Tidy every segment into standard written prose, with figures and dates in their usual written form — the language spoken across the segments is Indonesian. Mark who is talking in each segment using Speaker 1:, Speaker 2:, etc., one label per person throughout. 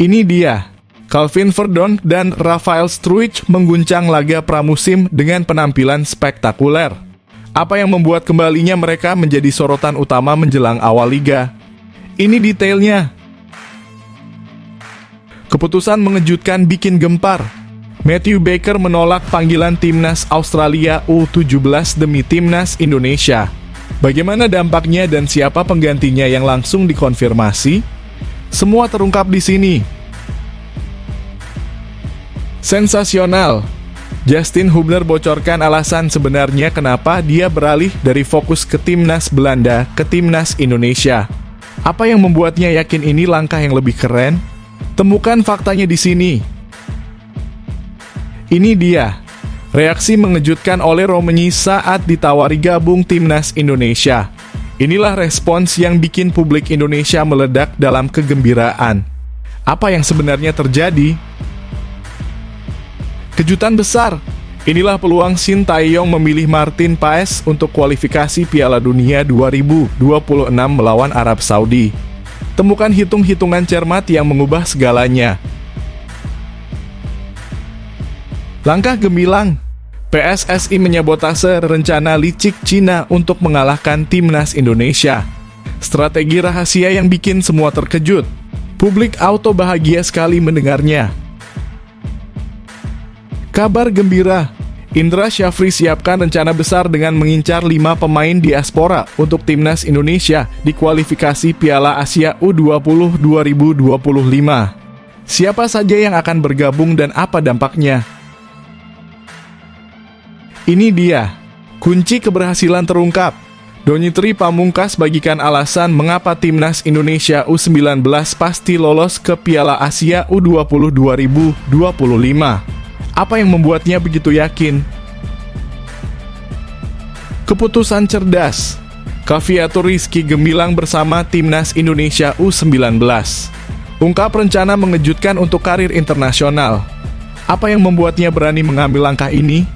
Speaker 1: Ini dia, Calvin Verdonk dan Rafael Struijk mengguncang laga pramusim dengan penampilan spektakuler. Apa yang membuat kembalinya mereka menjadi sorotan utama menjelang awal liga? Ini detailnya. Keputusan mengejutkan bikin gempar. Matthew Baker menolak panggilan timnas Australia U17 demi timnas Indonesia. Bagaimana dampaknya dan siapa penggantinya yang langsung dikonfirmasi? Semua terungkap di sini. Sensasional. Justin Hubner bocorkan alasan sebenarnya kenapa dia beralih dari fokus ke timnas Belanda ke timnas Indonesia. Apa yang membuatnya yakin ini langkah yang lebih keren? Temukan faktanya di sini. Ini dia, reaksi mengejutkan oleh Romeni saat ditawari gabung timnas Indonesia. Inilah respons yang bikin publik Indonesia meledak dalam kegembiraan. Apa yang sebenarnya terjadi? Kejutan besar. Inilah peluang Shin Tae-yong memilih Martin Paes untuk kualifikasi Piala Dunia 2026 melawan Arab Saudi. Temukan hitung-hitungan cermat yang mengubah segalanya. Langkah gemilang, PSSI menyabotase rencana licik Cina untuk mengalahkan timnas Indonesia. Strategi rahasia yang bikin semua terkejut. Publik auto bahagia sekali mendengarnya. Kabar gembira, Indra Syafri siapkan rencana besar dengan mengincar 5 pemain diaspora untuk timnas Indonesia di kualifikasi Piala Asia U20 2025. Siapa saja yang akan bergabung dan apa dampaknya? Ini dia, kunci keberhasilan terungkap. Donitri Pamungkas bagikan alasan mengapa timnas Indonesia U19 pasti lolos ke Piala Asia U20 2025. Apa yang membuatnya begitu yakin? Keputusan cerdas. Cafiatur Rizky gemilang bersama timnas Indonesia U19. Ungkap rencana mengejutkan untuk karir internasional. Apa yang membuatnya berani mengambil langkah ini?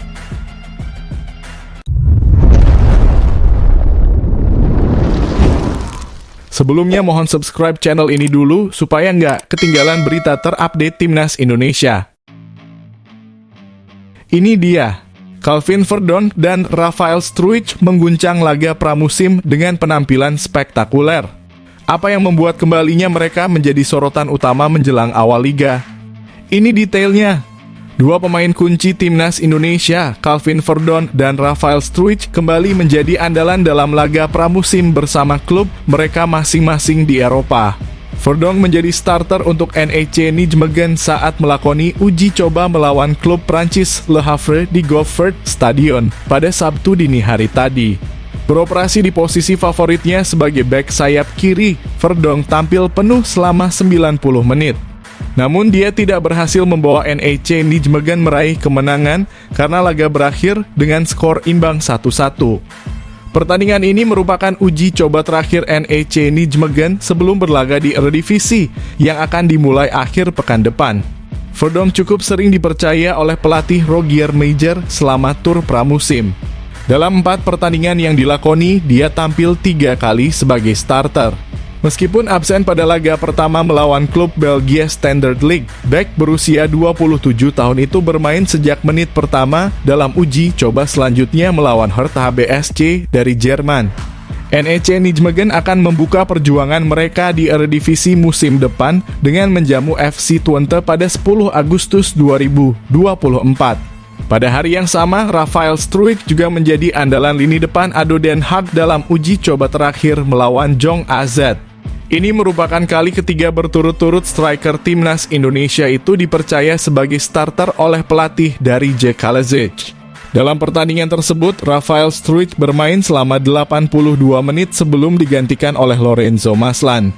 Speaker 1: Sebelumnya mohon subscribe channel ini dulu supaya nggak ketinggalan berita terupdate timnas Indonesia. Ini dia, Calvin Verdonk dan Rafael Struijk mengguncang laga pramusim dengan penampilan spektakuler. Apa yang membuat kembalinya mereka menjadi sorotan utama menjelang awal liga? Ini detailnya. Dua pemain kunci timnas Indonesia, Calvin Verdonk dan Rafael Struijk, kembali menjadi andalan dalam laga pramusim bersama klub mereka masing-masing di Eropa. Verdonk menjadi starter untuk NEC Nijmegen saat melakoni uji coba melawan klub Prancis Le Havre di Goffert Stadion pada Sabtu dini hari tadi. Beroperasi di posisi favoritnya sebagai bek sayap kiri, Verdonk tampil penuh selama 90 menit. Namun dia tidak berhasil membawa NEC Nijmegen meraih kemenangan karena laga berakhir dengan skor imbang 1-1. Pertandingan ini merupakan uji coba terakhir NEC Nijmegen sebelum berlaga di Eredivisie yang akan dimulai akhir pekan depan. Verdonk cukup sering dipercaya oleh pelatih Rogier Meijer selama tur pramusim. Dalam 4 pertandingan yang dilakoni, dia tampil 3 kali sebagai starter. Meskipun absen pada laga pertama melawan klub Belgia Standard Liège, bek berusia 27 tahun itu bermain sejak menit pertama dalam uji coba selanjutnya melawan Hertha BSC dari Jerman. NEC Nijmegen akan membuka perjuangan mereka di Eredivisie musim depan dengan menjamu FC Twente pada 10 Agustus 2024. Pada hari yang sama, Rafael Struijk juga menjadi andalan lini depan ADO Den Haag dalam uji coba terakhir melawan Jong AZ. Ini merupakan kali ketiga berturut-turut striker timnas Indonesia itu dipercaya sebagai starter oleh pelatih dari Jack Kalezic. Dalam pertandingan tersebut, Rafael Struijk bermain selama 82 menit sebelum digantikan oleh Lorenzo Maslan.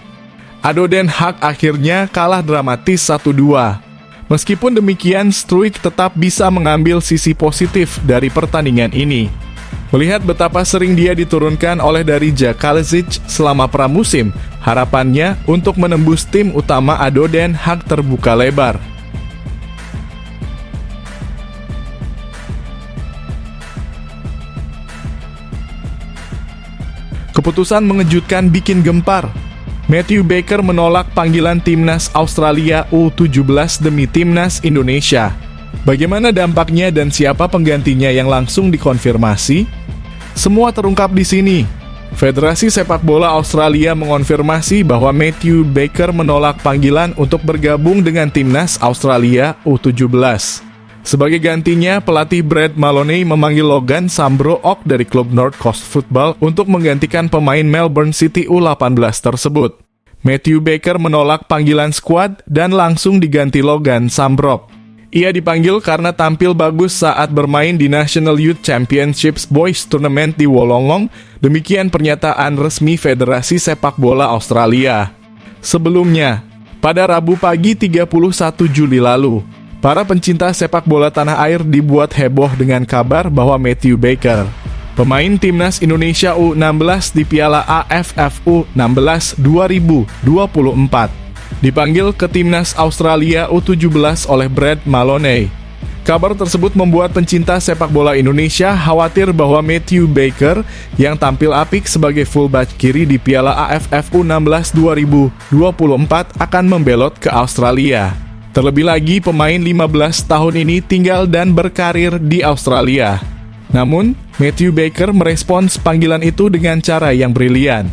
Speaker 1: ADO Den Haag akhirnya kalah dramatis 1-2. Meskipun demikian, Struijk tetap bisa mengambil sisi positif dari pertandingan ini. Melihat betapa sering dia diturunkan oleh dari Jack Kalezic selama pramusim, harapannya untuk menembus tim utama ADO Den Haag terbuka lebar. Keputusan mengejutkan bikin gempar. Matthew Baker menolak panggilan timnas Australia U17 demi timnas Indonesia. Bagaimana dampaknya dan siapa penggantinya yang langsung dikonfirmasi? Semua terungkap di sini. Federasi Sepak Bola Australia mengonfirmasi bahwa Matthew Baker menolak panggilan untuk bergabung dengan timnas Australia U17. Sebagai gantinya, pelatih Brad Maloney memanggil Logan Sambro-Ock dari klub North Coast Football untuk menggantikan pemain Melbourne City U18 tersebut. Matthew Baker menolak panggilan skuad dan langsung diganti Logan Sambro-Ock. Ia dipanggil karena tampil bagus saat bermain di National Youth Championships Boys Tournament di Wollongong, demikian pernyataan resmi Federasi Sepak Bola Australia. Sebelumnya, pada Rabu pagi 31 Juli lalu, para pencinta sepak bola tanah air dibuat heboh dengan kabar bahwa Matthew Baker, pemain timnas Indonesia U16 di Piala AFF U16 2024, dipanggil ke timnas Australia U17 oleh Brad Maloney. Kabar tersebut membuat pencinta sepak bola Indonesia khawatir bahwa Matthew Baker yang tampil apik sebagai fullback kiri di Piala AFF U16 2024 akan membelot ke Australia. Terlebih lagi, pemain 15 tahun ini tinggal dan berkarir di Australia. Namun, Matthew Baker merespons panggilan itu dengan cara yang brilian.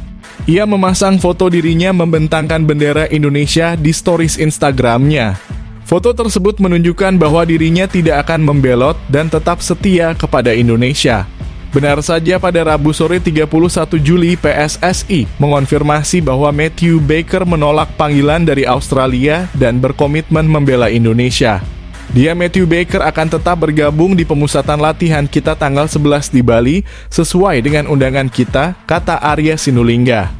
Speaker 1: Ia memasang foto dirinya membentangkan bendera Indonesia di stories Instagramnya. Foto tersebut menunjukkan bahwa dirinya tidak akan membelot dan tetap setia kepada Indonesia. Benar saja, pada Rabu sore 31 Juli PSSI mengonfirmasi bahwa Matthew Baker menolak panggilan dari Australia dan berkomitmen membela Indonesia. Matthew Baker akan tetap bergabung di pemusatan latihan kita tanggal 11 di Bali sesuai dengan undangan kita, kata Arya Sinulinga.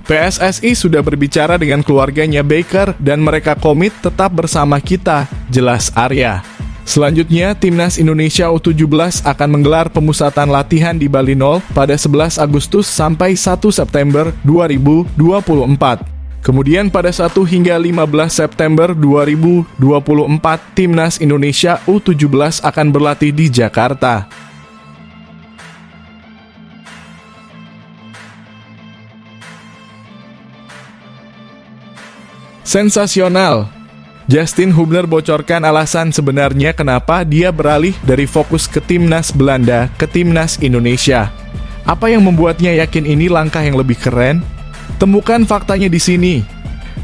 Speaker 1: PSSI sudah berbicara dengan keluarganya Baker dan mereka komit tetap bersama kita, jelas Arya. Selanjutnya, timnas Indonesia U17 akan menggelar pemusatan latihan di Bali Nol pada 11 Agustus sampai 1 September 2024. Kemudian pada 1 hingga 15 September 2024, timnas Indonesia U17 akan berlatih di Jakarta. Sensasional! Justin Hubner bocorkan alasan sebenarnya kenapa dia beralih dari fokus ke timnas Belanda ke timnas Indonesia. Apa yang membuatnya yakin ini langkah yang lebih keren? Temukan faktanya di sini.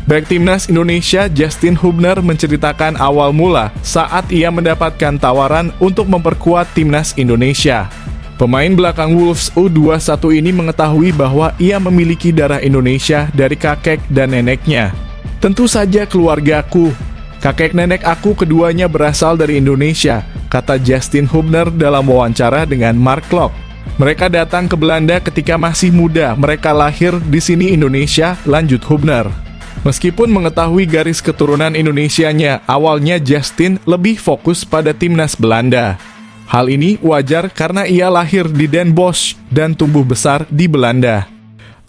Speaker 1: Bek timnas Indonesia Justin Hubner menceritakan awal mula saat ia mendapatkan tawaran untuk memperkuat timnas Indonesia. Pemain belakang Wolves U21 ini mengetahui bahwa ia memiliki darah Indonesia dari kakek dan neneknya. Tentu saja keluargaku. Kakek nenek aku keduanya berasal dari Indonesia, kata Justin Hubner dalam wawancara dengan Mark Klok. Mereka datang ke Belanda ketika masih muda, mereka lahir di sini Indonesia, lanjut Hubner. Meskipun mengetahui garis keturunan Indonesianya, awalnya Justin lebih fokus pada timnas Belanda. Hal ini wajar karena ia lahir di Den Bosch dan tumbuh besar di Belanda.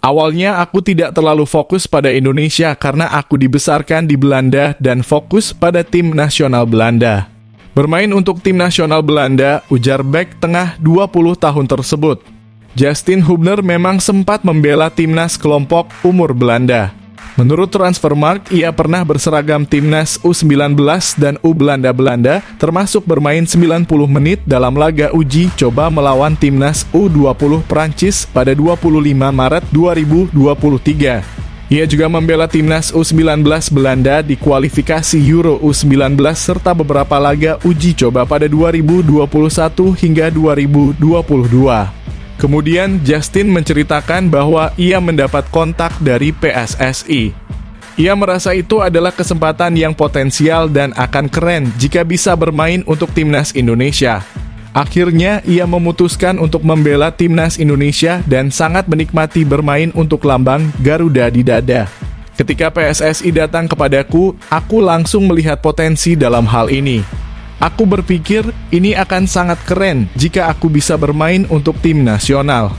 Speaker 1: Awalnya aku tidak terlalu fokus pada Indonesia karena aku dibesarkan di Belanda dan fokus pada tim nasional Belanda. Bermain untuk tim nasional Belanda, ujar bek tengah 20 tahun tersebut. Justin Hubner memang sempat membela timnas kelompok umur Belanda. Menurut Transfermarkt, ia pernah berseragam timnas U19 dan U-Belanda, termasuk bermain 90 menit dalam laga uji coba melawan timnas U20 Prancis pada 25 Maret 2023. Ia juga membela timnas U19 Belanda di kualifikasi Euro U19 serta beberapa laga uji coba pada 2021 hingga 2022. Kemudian Justin menceritakan bahwa ia mendapat kontak dari PSSI. Ia merasa itu adalah kesempatan yang potensial dan akan keren jika bisa bermain untuk timnas Indonesia. Akhirnya ia memutuskan untuk membela timnas Indonesia dan sangat menikmati bermain untuk lambang Garuda di dada. Ketika PSSI datang kepadaku, aku langsung melihat potensi dalam hal ini. Aku berpikir ini akan sangat keren jika aku bisa bermain untuk tim nasional.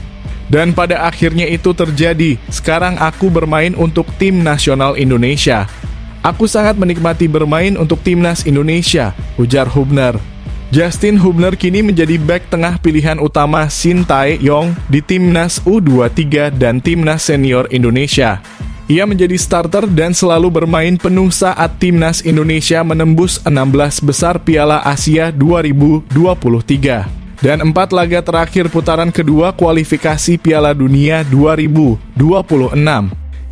Speaker 1: Dan pada akhirnya itu terjadi. Sekarang aku bermain untuk tim nasional Indonesia. Aku sangat menikmati bermain untuk timnas Indonesia, ujar Hubner. Justin Hubner kini menjadi bek tengah pilihan utama Shin Tae-yong di timnas U23 dan timnas senior Indonesia. Ia menjadi starter dan selalu bermain penuh saat timnas Indonesia menembus 16 besar Piala Asia 2023 dan 4 laga terakhir putaran kedua kualifikasi Piala Dunia 2026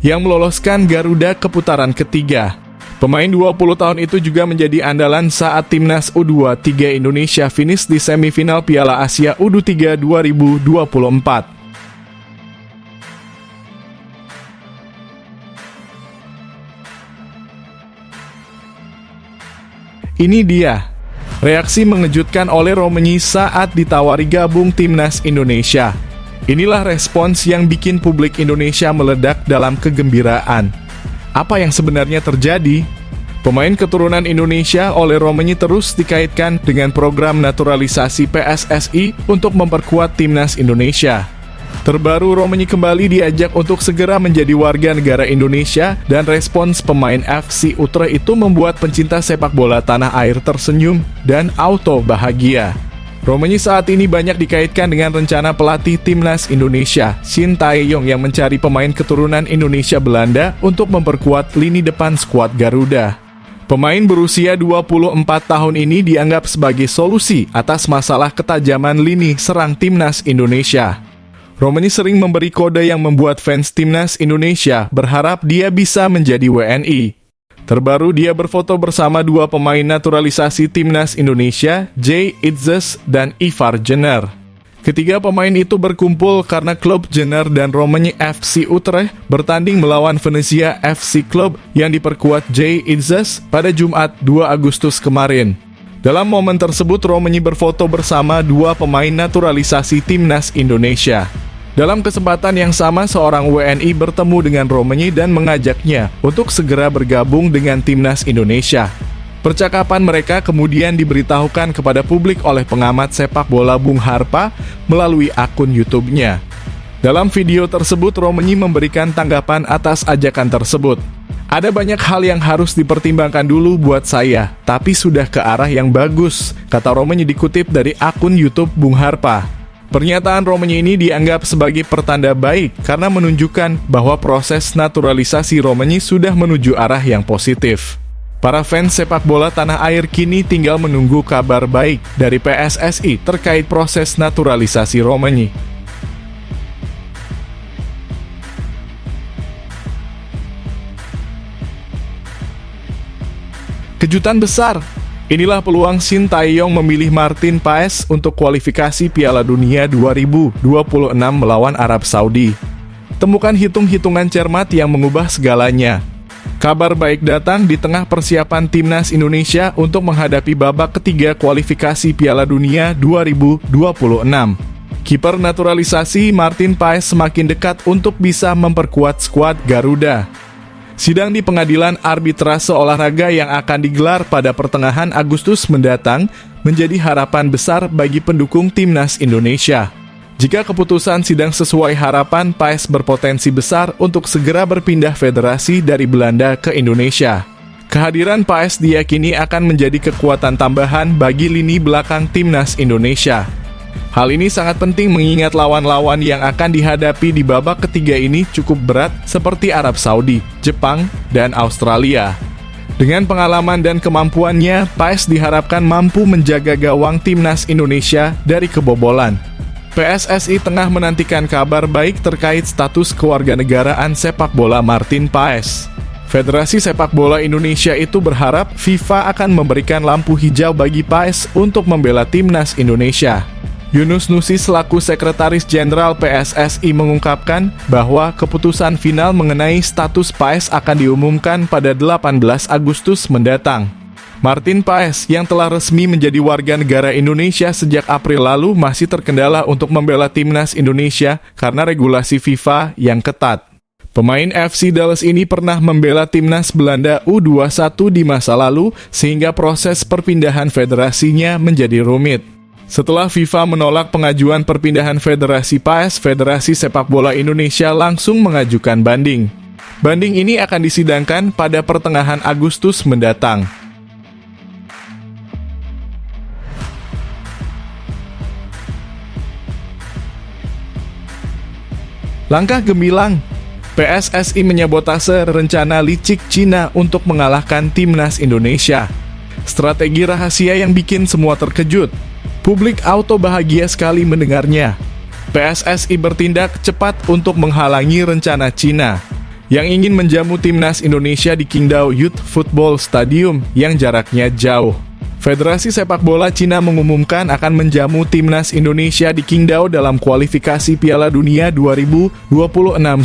Speaker 1: yang meloloskan Garuda ke putaran ketiga. Pemain 20 tahun itu juga menjadi andalan saat timnas U23 Indonesia finish di semifinal Piala Asia U23 2024. Ini dia reaksi mengejutkan oleh Romeni saat ditawari gabung timnas Indonesia. Inilah respons yang bikin publik Indonesia meledak dalam kegembiraan. Apa yang sebenarnya terjadi? Pemain keturunan Indonesia oleh Romeni terus dikaitkan dengan program naturalisasi PSSI untuk memperkuat timnas Indonesia. Terbaru, Romeni kembali diajak untuk segera menjadi warga negara Indonesia dan respons pemain FC Utrecht itu membuat pencinta sepak bola tanah air tersenyum dan auto bahagia. Romeni saat ini banyak dikaitkan dengan rencana pelatih timnas Indonesia, Shin Tae-yong, yang mencari pemain keturunan Indonesia Belanda untuk memperkuat lini depan skuad Garuda. Pemain berusia 24 tahun ini dianggap sebagai solusi atas masalah ketajaman lini serang timnas Indonesia. Romeni sering memberi kode yang membuat fans timnas Indonesia berharap dia bisa menjadi WNI. Terbaru, dia berfoto bersama dua pemain naturalisasi timnas Indonesia, Jay Itzes dan Ivar Jenner. Ketiga pemain itu berkumpul karena klub Jenner dan Romeni FC Utrecht bertanding melawan Venezia FC Club yang diperkuat Jay Itzes pada Jumat 2 Agustus kemarin. Dalam momen tersebut, Romeni berfoto bersama dua pemain naturalisasi timnas Indonesia. Dalam kesempatan yang sama, seorang WNI bertemu dengan Romeni dan mengajaknya untuk segera bergabung dengan timnas Indonesia. Percakapan mereka kemudian diberitahukan kepada publik oleh pengamat sepak bola Bung Harpa melalui akun YouTube-nya. Dalam video tersebut, Romeni memberikan tanggapan atas ajakan tersebut. Ada banyak hal yang harus dipertimbangkan dulu buat saya, tapi sudah ke arah yang bagus, kata Romeni dikutip dari akun YouTube Bung Harpa. Pernyataan Romeni ini dianggap sebagai pertanda baik karena menunjukkan bahwa proses naturalisasi Romeni sudah menuju arah yang positif. Para fans sepak bola tanah air kini tinggal menunggu kabar baik dari PSSI terkait proses naturalisasi Romeni. Kejutan besar. Inilah peluang Shin Tae-yong memilih Martin Paes untuk kualifikasi Piala Dunia 2026 melawan Arab Saudi. Temukan hitung-hitungan cermat yang mengubah segalanya. Kabar baik datang di tengah persiapan timnas Indonesia untuk menghadapi babak ketiga kualifikasi Piala Dunia 2026. Kiper naturalisasi Martin Paes semakin dekat untuk bisa memperkuat skuad Garuda. Sidang di Pengadilan Arbitrase Olahraga yang akan digelar pada pertengahan Agustus mendatang menjadi harapan besar bagi pendukung timnas Indonesia. Jika keputusan sidang sesuai harapan, Paes berpotensi besar untuk segera berpindah federasi dari Belanda ke Indonesia. Kehadiran Paes diyakini akan menjadi kekuatan tambahan bagi lini belakang timnas Indonesia. Hal ini sangat penting mengingat lawan-lawan yang akan dihadapi di babak ketiga ini cukup berat seperti Arab Saudi, Jepang, dan Australia. Dengan pengalaman dan kemampuannya, Paes diharapkan mampu menjaga gawang timnas Indonesia dari kebobolan. PSSI tengah menantikan kabar baik terkait status kewarganegaraan sepak bola Martin Paes. Federasi Sepak Bola Indonesia itu berharap FIFA akan memberikan lampu hijau bagi Paes untuk membela timnas Indonesia. Yunus Nusi selaku Sekretaris Jenderal PSSI mengungkapkan bahwa keputusan final mengenai status Paes akan diumumkan pada 18 Agustus mendatang. Martin Paes yang telah resmi menjadi warga negara Indonesia sejak April lalu masih terkendala untuk membela timnas Indonesia karena regulasi FIFA yang ketat. Pemain FC Dallas ini pernah membela timnas Belanda U21 di masa lalu sehingga proses perpindahan federasinya menjadi rumit. Setelah FIFA menolak pengajuan perpindahan Federasi Paes, Federasi Sepak Bola Indonesia langsung mengajukan banding. Banding ini akan disidangkan pada pertengahan Agustus mendatang. Langkah gemilang. PSSI menyabotase rencana licik Cina untuk mengalahkan timnas Indonesia. Strategi rahasia yang bikin semua terkejut. Publik auto bahagia sekali mendengarnya. PSSI bertindak cepat untuk menghalangi rencana Cina yang ingin menjamu timnas Indonesia di Qingdao Youth Football Stadium yang jaraknya jauh. Federasi Sepak Bola Cina mengumumkan akan menjamu timnas Indonesia di Qingdao dalam kualifikasi Piala Dunia 2026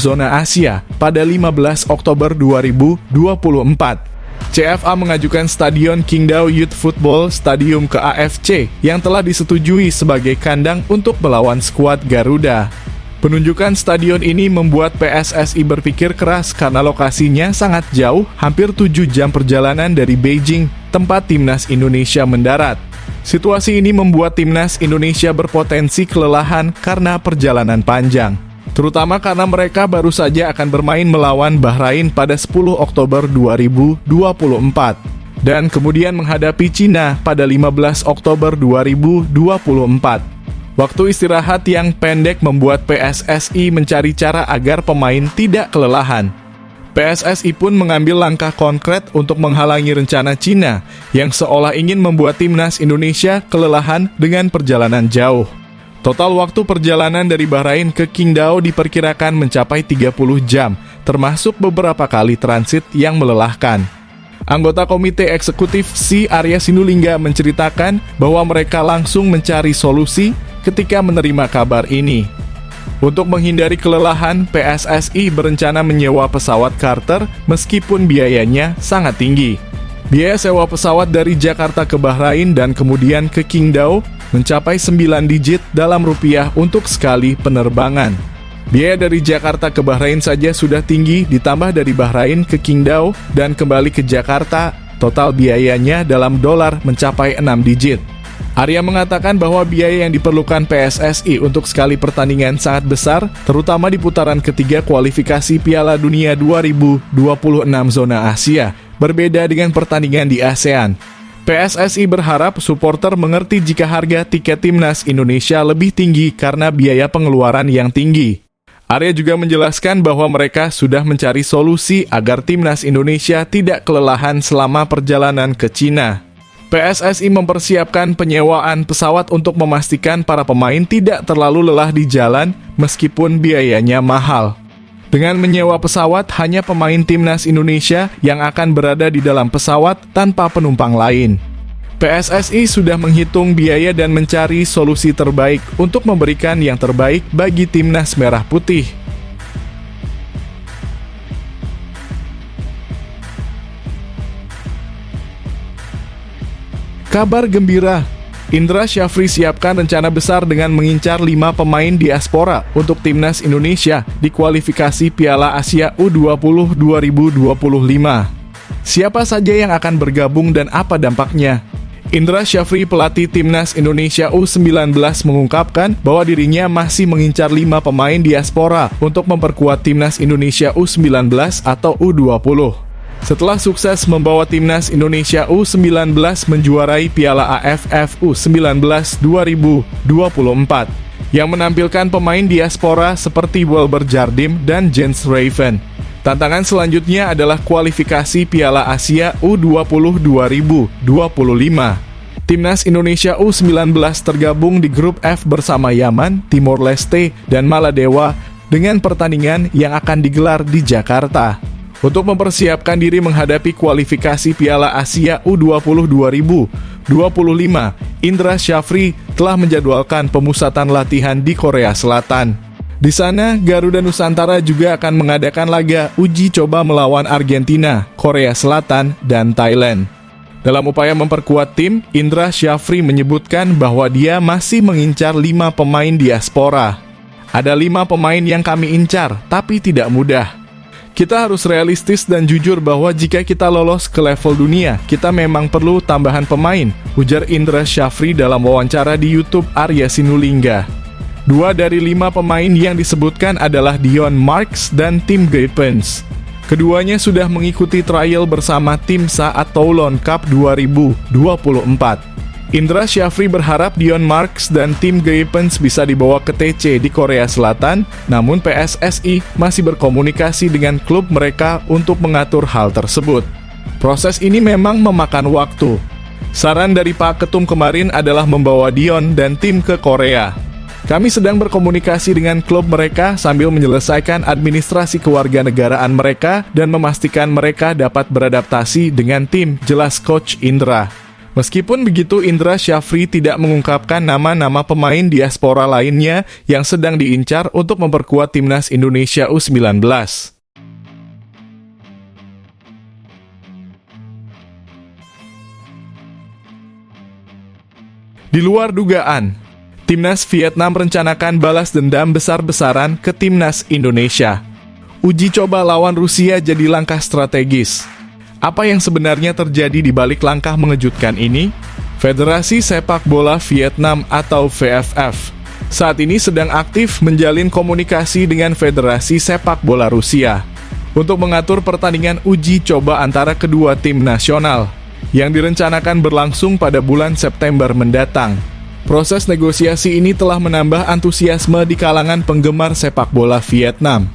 Speaker 1: zona Asia pada 15 Oktober 2024. CFA mengajukan Stadion Qingdao Youth Football Stadium ke AFC yang telah disetujui sebagai kandang untuk melawan skuad Garuda. Penunjukan stadion ini membuat PSSI berpikir keras karena lokasinya sangat jauh, hampir 7 jam perjalanan dari Beijing, tempat timnas Indonesia mendarat. Situasi ini membuat timnas Indonesia berpotensi kelelahan karena perjalanan panjang, terutama karena mereka baru saja akan bermain melawan Bahrain pada 10 Oktober 2024 dan kemudian menghadapi Cina pada 15 Oktober 2024. Waktu istirahat yang pendek membuat PSSI mencari cara agar pemain tidak kelelahan. PSSI pun mengambil langkah konkret untuk menghalangi rencana Cina yang seolah ingin membuat timnas Indonesia kelelahan dengan perjalanan jauh. Total waktu perjalanan dari Bahrain ke Qingdao diperkirakan mencapai 30 jam, termasuk beberapa kali transit yang melelahkan. Anggota Komite Eksekutif Si Arya Sinulinga menceritakan bahwa mereka langsung mencari solusi ketika menerima kabar ini. Untuk menghindari kelelahan, PSSI berencana menyewa pesawat charter meskipun biayanya sangat tinggi. Biaya sewa pesawat dari Jakarta ke Bahrain dan kemudian ke Qingdao mencapai 9 digit dalam rupiah untuk sekali penerbangan. Biaya dari Jakarta ke Bahrain saja sudah tinggi, ditambah dari Bahrain ke Qingdao dan kembali ke Jakarta, total biayanya dalam dolar mencapai 6 digit. Arya mengatakan bahwa biaya yang diperlukan PSSI untuk sekali pertandingan sangat besar, terutama di putaran ketiga kualifikasi Piala Dunia 2026 zona Asia, berbeda dengan pertandingan di ASEAN. PSSI berharap supporter mengerti jika harga tiket timnas Indonesia lebih tinggi karena biaya pengeluaran yang tinggi. Arya juga menjelaskan bahwa mereka sudah mencari solusi agar timnas Indonesia tidak kelelahan selama perjalanan ke Cina. PSSI mempersiapkan penyewaan pesawat untuk memastikan para pemain tidak terlalu lelah di jalan meskipun biayanya mahal. Dengan menyewa pesawat, hanya pemain timnas Indonesia yang akan berada di dalam pesawat tanpa penumpang lain. PSSI sudah menghitung biaya dan mencari solusi terbaik untuk memberikan yang terbaik bagi timnas merah putih. Kabar gembira, Indra Syafri siapkan rencana besar dengan mengincar 5 pemain diaspora untuk timnas Indonesia di kualifikasi Piala Asia U20 2025. Siapa saja yang akan bergabung dan apa dampaknya? Indra Syafri, pelatih timnas Indonesia U19, mengungkapkan bahwa dirinya masih mengincar 5 pemain diaspora untuk memperkuat timnas Indonesia U19 atau U20. Setelah sukses membawa timnas Indonesia U19 menjuarai Piala AFF U19 2024 yang menampilkan pemain diaspora seperti Welber Jardim dan Jens Raven. Tantangan selanjutnya adalah kualifikasi Piala Asia U20 2025. Timnas Indonesia U19 tergabung di grup F bersama Yaman, Timor Leste, dan Maladewa dengan pertandingan yang akan digelar di Jakarta. Untuk mempersiapkan diri menghadapi kualifikasi Piala Asia U20 2025, Indra Syafri telah menjadwalkan pemusatan latihan di Korea Selatan. Di sana, Garuda Nusantara juga akan mengadakan laga uji coba melawan Argentina, Korea Selatan, dan Thailand. Dalam upaya memperkuat tim, Indra Syafri menyebutkan bahwa dia masih mengincar 5 pemain diaspora. Ada 5 pemain yang kami incar, tapi tidak mudah. Kita harus realistis dan jujur bahwa jika kita lolos ke level dunia, kita memang perlu tambahan pemain, ujar Indra Syafri dalam wawancara di YouTube Arya Sinulinga. 2 dari 5 pemain yang disebutkan adalah Dion Marks dan Tim Geipens. Keduanya sudah mengikuti trial bersama tim saat Toulon Cup 2024. Indra Syafri berharap Dion Marks dan tim Grapens bisa dibawa ke TC di Korea Selatan, namun PSSI masih berkomunikasi dengan klub mereka untuk mengatur hal tersebut. Proses ini memang memakan waktu. Saran dari Pak Ketum kemarin adalah membawa Dion dan tim ke Korea. Kami sedang berkomunikasi dengan klub mereka sambil menyelesaikan administrasi kewarganegaraan mereka dan memastikan mereka dapat beradaptasi dengan tim, jelas Coach Indra. Meskipun begitu, Indra Syafri tidak mengungkapkan nama-nama pemain diaspora lainnya yang sedang diincar untuk memperkuat timnas Indonesia U19. Di luar dugaan, timnas Vietnam merencanakan balas dendam besar-besaran ke timnas Indonesia. Uji coba lawan Rusia jadi langkah strategis. Apa yang sebenarnya terjadi di balik langkah mengejutkan ini? Federasi Sepak Bola Vietnam atau VFF saat ini sedang aktif menjalin komunikasi dengan Federasi Sepak Bola Rusia untuk mengatur pertandingan uji coba antara kedua tim nasional yang direncanakan berlangsung pada bulan September mendatang. Proses negosiasi ini telah menambah antusiasme di kalangan penggemar sepak bola Vietnam.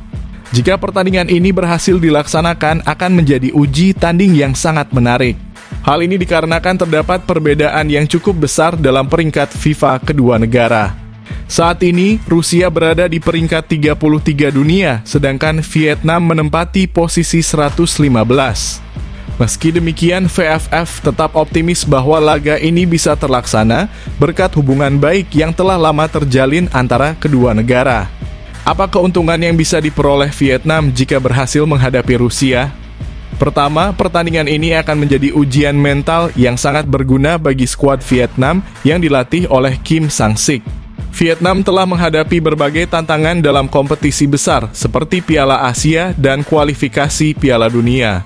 Speaker 1: Jika pertandingan ini berhasil dilaksanakan, akan menjadi uji tanding yang sangat menarik. Hal ini dikarenakan terdapat perbedaan yang cukup besar dalam peringkat FIFA kedua negara. Saat ini, Rusia berada di peringkat 33 dunia, sedangkan Vietnam menempati posisi 115. Meski demikian, VFF tetap optimis bahwa laga ini bisa terlaksana berkat hubungan baik yang telah lama terjalin antara kedua negara. Apa keuntungan yang bisa diperoleh Vietnam jika berhasil menghadapi Rusia? Pertama, pertandingan ini akan menjadi ujian mental yang sangat berguna bagi skuad Vietnam yang dilatih oleh Kim Sang-sik. Vietnam telah menghadapi berbagai tantangan dalam kompetisi besar seperti Piala Asia dan kualifikasi Piala Dunia.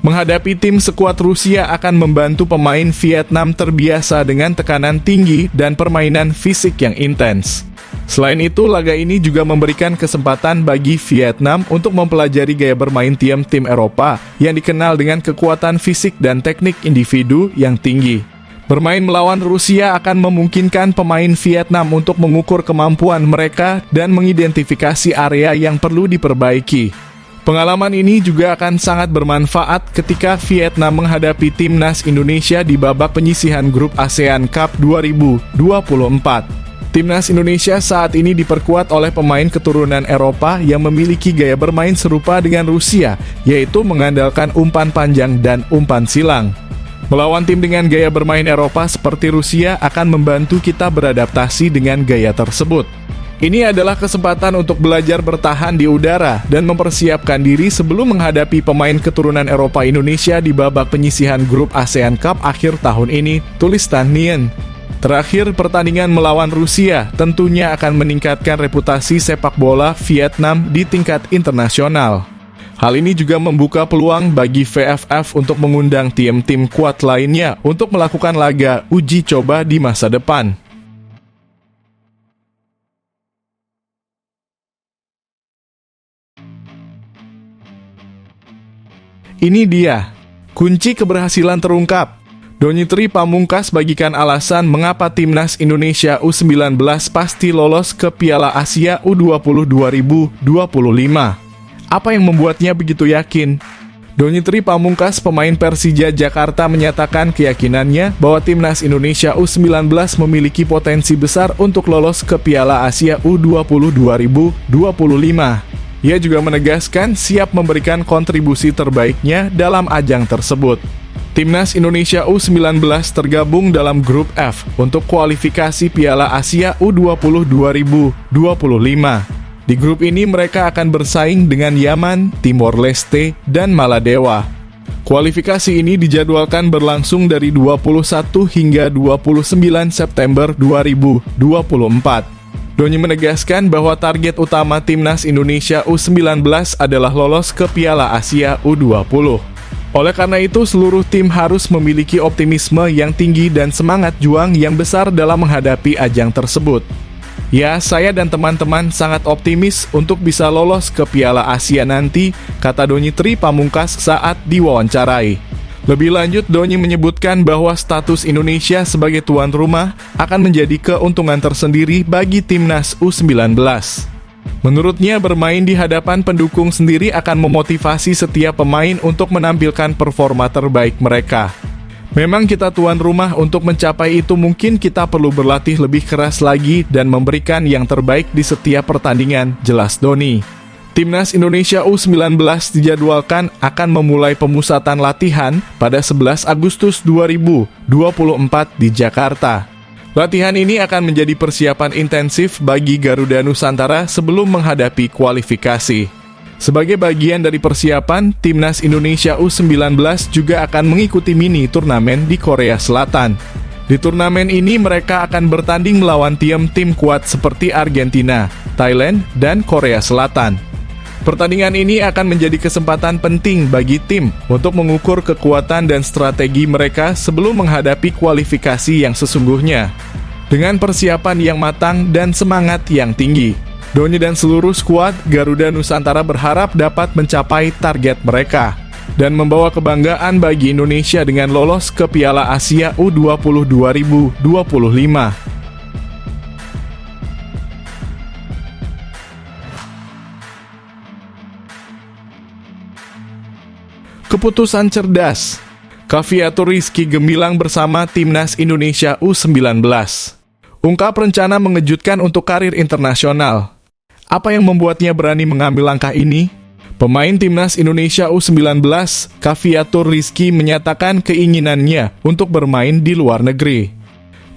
Speaker 1: Menghadapi tim sekuat Rusia akan membantu pemain Vietnam terbiasa dengan tekanan tinggi dan permainan fisik yang intens. Selain itu, laga ini juga memberikan kesempatan bagi Vietnam untuk mempelajari gaya bermain tim Eropa yang dikenal dengan kekuatan fisik dan teknik individu yang tinggi. Bermain melawan Rusia akan memungkinkan pemain Vietnam untuk mengukur kemampuan mereka dan mengidentifikasi area yang perlu diperbaiki. Pengalaman ini juga akan sangat bermanfaat ketika Vietnam menghadapi timnas Indonesia di babak penyisihan grup ASEAN Cup 2024. Timnas Indonesia saat ini diperkuat oleh pemain keturunan Eropa yang memiliki gaya bermain serupa dengan Rusia, yaitu mengandalkan umpan panjang dan umpan silang. Melawan tim dengan gaya bermain Eropa seperti Rusia akan membantu kita beradaptasi dengan gaya tersebut. Ini adalah kesempatan untuk belajar bertahan di udara dan mempersiapkan diri sebelum menghadapi pemain keturunan Eropa Indonesia di babak penyisihan grup ASEAN Cup akhir tahun ini, tulis Tan Nien. Terakhir, pertandingan melawan Rusia tentunya akan meningkatkan reputasi sepak bola Vietnam di tingkat internasional. Hal ini juga membuka peluang bagi VFF untuk mengundang tim-tim kuat lainnya untuk melakukan laga uji coba di masa depan. Ini dia, kunci keberhasilan terungkap. Donitri Pamungkas bagikan alasan mengapa timnas Indonesia U19 pasti lolos ke Piala Asia U20 2025. Apa yang membuatnya begitu yakin? Donitri Pamungkas, pemain Persija Jakarta, menyatakan keyakinannya bahwa timnas Indonesia U19 memiliki potensi besar untuk lolos ke Piala Asia U20 2025. Ia juga menegaskan siap memberikan kontribusi terbaiknya dalam ajang tersebut. Timnas Indonesia U19 tergabung dalam grup F untuk kualifikasi Piala Asia U20 2025. Di grup ini mereka akan bersaing dengan Yaman, Timor Leste, dan Maladewa. Kualifikasi ini dijadwalkan berlangsung dari 21 hingga 29 September 2024. Doni menegaskan bahwa target utama timnas Indonesia U19 adalah lolos ke Piala Asia U20. Oleh karena itu, seluruh tim harus memiliki optimisme yang tinggi dan semangat juang yang besar dalam menghadapi ajang tersebut. Ya, saya dan teman-teman sangat optimis untuk bisa lolos ke Piala Asia nanti, kata Donitri Pamungkas saat diwawancarai. Lebih lanjut, Doni menyebutkan bahwa status Indonesia sebagai tuan rumah akan menjadi keuntungan tersendiri bagi timnas U19. Menurutnya, bermain di hadapan pendukung sendiri akan memotivasi setiap pemain untuk menampilkan performa terbaik mereka. Memang kita tuan rumah, untuk mencapai itu mungkin kita perlu berlatih lebih keras lagi dan memberikan yang terbaik di setiap pertandingan, jelas Doni. Timnas Indonesia U19 dijadwalkan akan memulai pemusatan latihan pada 11 Agustus 2024 di Jakarta. Latihan ini akan menjadi persiapan intensif bagi Garuda Nusantara sebelum menghadapi kualifikasi. Sebagai bagian dari persiapan, Timnas Indonesia U19 juga akan mengikuti mini turnamen di Korea Selatan. Di turnamen ini mereka akan bertanding melawan tim-tim kuat seperti Argentina, Thailand, dan Korea Selatan. Pertandingan ini akan menjadi kesempatan penting bagi tim untuk mengukur kekuatan dan strategi mereka sebelum menghadapi kualifikasi yang sesungguhnya. Dengan persiapan yang matang dan semangat yang tinggi, Doni dan seluruh skuad Garuda Nusantara berharap dapat mencapai target mereka dan membawa kebanggaan bagi Indonesia dengan lolos ke Piala Asia U20 2025. Keputusan cerdas. Cafiatur Rizky gemilang bersama Timnas Indonesia U19. Ungkap rencana mengejutkan untuk karir internasional. Apa yang membuatnya berani mengambil langkah ini? Pemain Timnas Indonesia U19, Cafiatur Rizky, menyatakan keinginannya untuk bermain di luar negeri.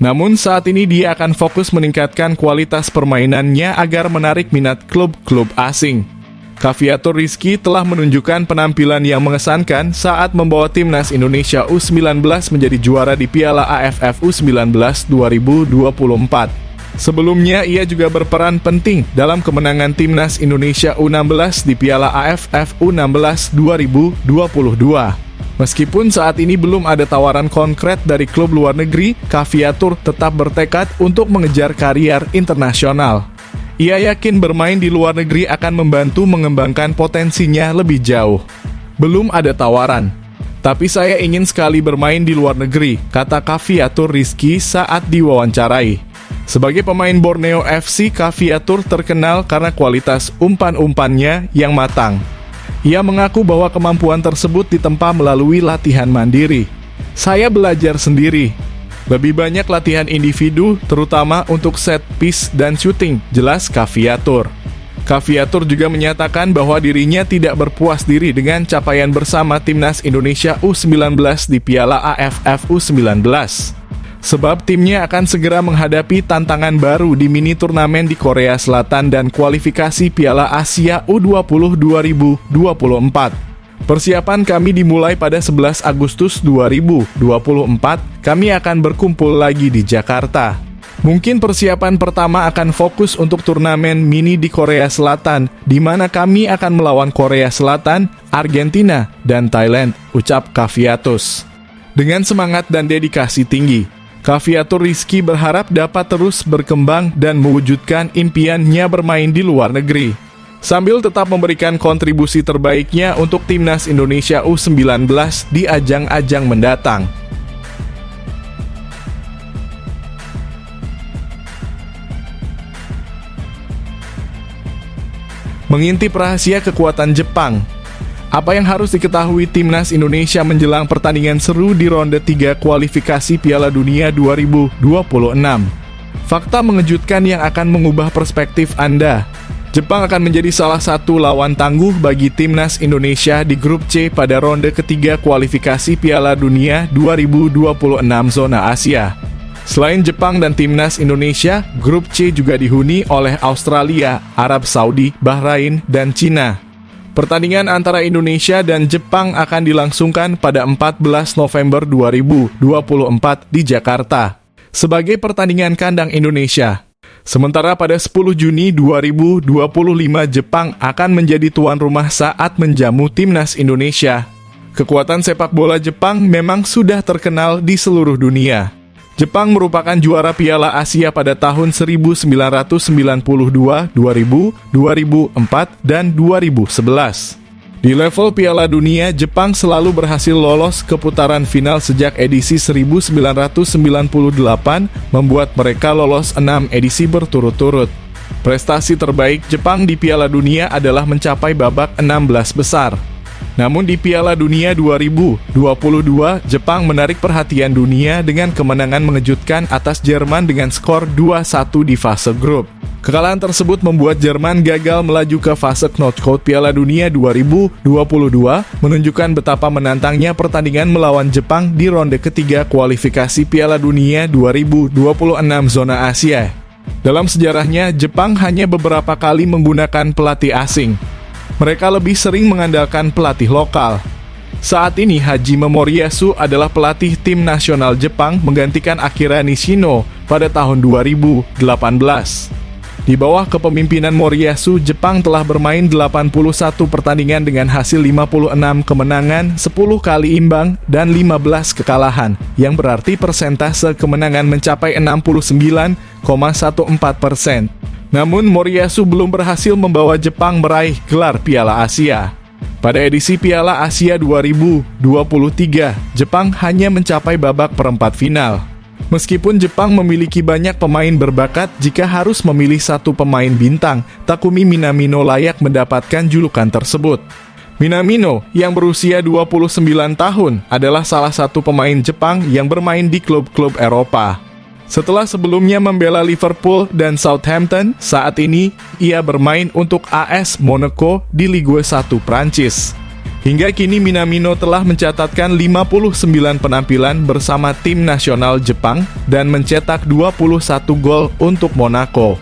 Speaker 1: Namun saat ini dia akan fokus meningkatkan kualitas permainannya agar menarik minat klub-klub asing. Cafiatur Rizky telah menunjukkan penampilan yang mengesankan saat membawa Timnas Indonesia U19 menjadi juara di Piala AFF U19 2024. Sebelumnya, ia juga berperan penting dalam kemenangan Timnas Indonesia U16 di Piala AFF U16 2022. Meskipun saat ini belum ada tawaran konkret dari klub luar negeri, Cafiatur tetap bertekad untuk mengejar karier internasional. Ia yakin bermain di luar negeri akan membantu mengembangkan potensinya lebih jauh. Belum ada tawaran, tapi saya ingin sekali bermain di luar negeri, kata Cafiatur Rizky saat diwawancarai. Sebagai pemain Borneo FC, Cafiatur terkenal karena kualitas umpan-umpannya yang matang. Ia mengaku bahwa kemampuan tersebut ditempa melalui latihan mandiri. Saya belajar sendiri. Lebih banyak latihan individu, terutama untuk set piece dan shooting, jelas Cafiatur. Cafiatur juga menyatakan bahwa dirinya tidak berpuas diri dengan capaian bersama Timnas Indonesia U19 di Piala AFF U19. Sebab timnya akan segera menghadapi tantangan baru di mini turnamen di Korea Selatan dan kualifikasi Piala Asia U20 2024. Persiapan kami dimulai pada 11 Agustus 2024, kami akan berkumpul lagi di Jakarta. Mungkin persiapan pertama akan fokus untuk turnamen mini di Korea Selatan, di mana kami akan melawan Korea Selatan, Argentina, dan Thailand, ucap Cafiatus. Dengan semangat dan dedikasi tinggi, Cafiatur Rizky berharap dapat terus berkembang dan mewujudkan impiannya bermain di luar negeri, sambil tetap memberikan kontribusi terbaiknya untuk Timnas Indonesia U19 di ajang-ajang mendatang. Mengintip rahasia kekuatan Jepang. Apa yang harus diketahui Timnas Indonesia menjelang pertandingan seru di ronde 3 kualifikasi Piala Dunia 2026? Fakta mengejutkan yang akan mengubah perspektif Anda. Jepang akan menjadi salah satu lawan tangguh bagi Timnas Indonesia di grup C pada ronde ketiga kualifikasi Piala Dunia 2026 zona Asia. Selain Jepang dan Timnas Indonesia, grup C juga dihuni oleh Australia, Arab Saudi, Bahrain, dan Cina. Pertandingan antara Indonesia dan Jepang akan dilangsungkan pada 14 November 2024 di Jakarta sebagai pertandingan kandang Indonesia. Sementara pada 10 Juni 2025 Jepang akan menjadi tuan rumah saat menjamu Timnas Indonesia. Kekuatan sepak bola Jepang memang sudah terkenal di seluruh dunia. Jepang merupakan juara Piala Asia pada tahun 1992, 2000, 2004, dan 2011. Di level Piala Dunia, Jepang selalu berhasil lolos ke putaran final sejak edisi 1998, membuat mereka lolos 6 edisi berturut-turut. Prestasi terbaik Jepang di Piala Dunia adalah mencapai babak 16 besar. Namun di Piala Dunia 2022, Jepang menarik perhatian dunia dengan kemenangan mengejutkan atas Jerman dengan skor 2-1 di fase grup. Kekalahan tersebut membuat Jerman gagal melaju ke fase knockout Piala Dunia 2022, menunjukkan betapa menantangnya pertandingan melawan Jepang di ronde ketiga kualifikasi Piala Dunia 2026 zona Asia. Dalam sejarahnya, Jepang hanya beberapa kali menggunakan pelatih asing. Mereka lebih sering mengandalkan pelatih lokal. Saat ini, Hajime Moriyasu adalah pelatih tim nasional Jepang menggantikan Akira Nishino pada tahun 2018. Di bawah kepemimpinan Moriyasu, Jepang telah bermain 81 pertandingan dengan hasil 56 kemenangan, 10 kali imbang, dan 15 kekalahan, yang berarti persentase kemenangan mencapai 69,14%. Namun, Moriyasu belum berhasil membawa Jepang meraih gelar Piala Asia. Pada edisi Piala Asia 2023, Jepang hanya mencapai babak perempat final. Meskipun Jepang memiliki banyak pemain berbakat, jika harus memilih satu pemain bintang, Takumi Minamino layak mendapatkan julukan tersebut. Minamino, yang berusia 29 tahun, adalah salah satu pemain Jepang yang bermain di klub-klub Eropa. Setelah sebelumnya membela Liverpool dan Southampton, saat ini ia bermain untuk AS Monaco di Ligue 1 Prancis. Hingga kini Minamino telah mencatatkan 59 penampilan bersama tim nasional Jepang dan mencetak 21 gol untuk Monaco.